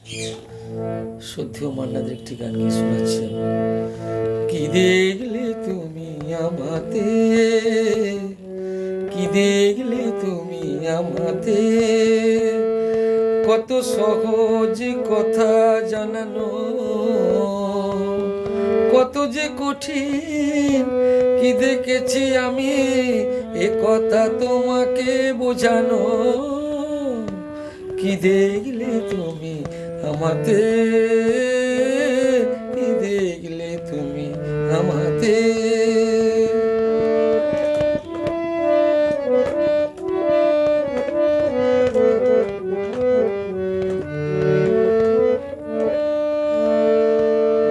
সত্যিও মান্নাদের একটি গান গিয়ে শোনাচ্ছি। কি দেখলে তুমি আমাতে, কি দেখলে তুমি আমাতে, কত সহজ কথা জানানো, কত যে কঠিন কি দেখেছি আমি এ কথা তোমাকে বোঝানো। কি দেখলে তুমি আমাতে, কি দেখলে তুমি আমাতে।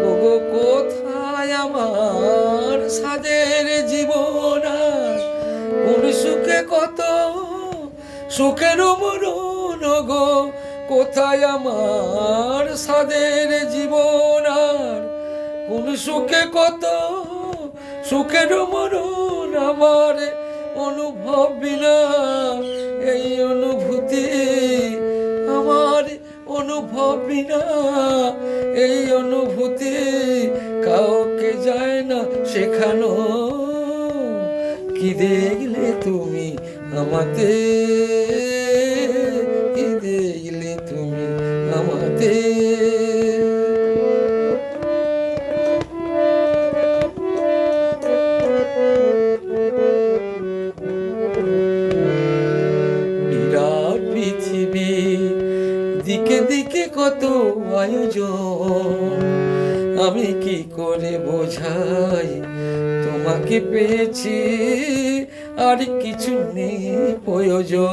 ওগো কোথায় আমার সাদের জীবন, কোন সুখে কত সুখের মরণ গো। কোথায় আমার সাদের জীবন, আর কোন সুখে কত সুখের মরণ। আমার অনুভব বিনা এই অনুভূতি, আমার অনুভব বিনা এই অনুভূতি কাউকে যায় না শেখানো। কি দেখলে তুমি আমাতে, কি দেখলে তুমি আমাতে। বিরাট পৃথিবী, দিকে দিকে কত আয়োজন, আমি কি করে বোঝাই তোমাকে পেয়েছি আর কিছু নেই প্রয়োজন।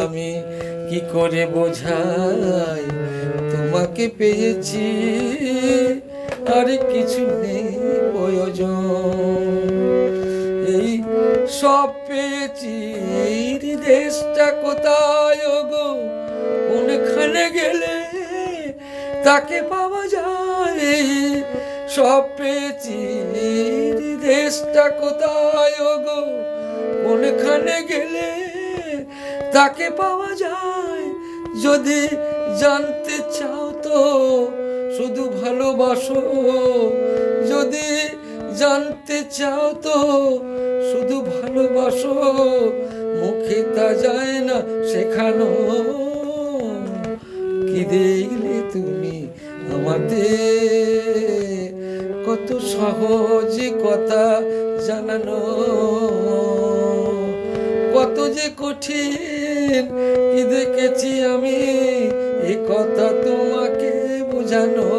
আমি কি করে বোঝাই তোমাকে পেয়েছি আর কিছু নেই প্রয়োজন। এই সব পেয়েছি, দেশটা কোথায় গো, কোনখানে গেলে তাকে পাওয়া যায়। সব পেয়েছি, দেশটা কোথায় গো, কোনখানে গেলে তাকে পাওয়া যায়। যদি জানতে চাও তো শুধু ভালোবাসো, যদি জানতে চাও তো শুধু ভালোবাসো, মুখে তা যায় না শেখানো। কি দেখলে তুমি আমাতে, কত সহজ কথা জানানো, কত যে কঠিন কি দেখেছি আমি এ কথা তোমাকে বোঝানো।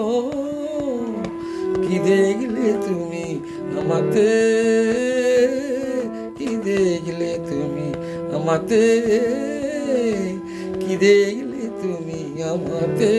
কি দেখলে তুমি আমাতে, কি দেখলে তুমি আমাতে, কি দেখলে তুমি আমাতে।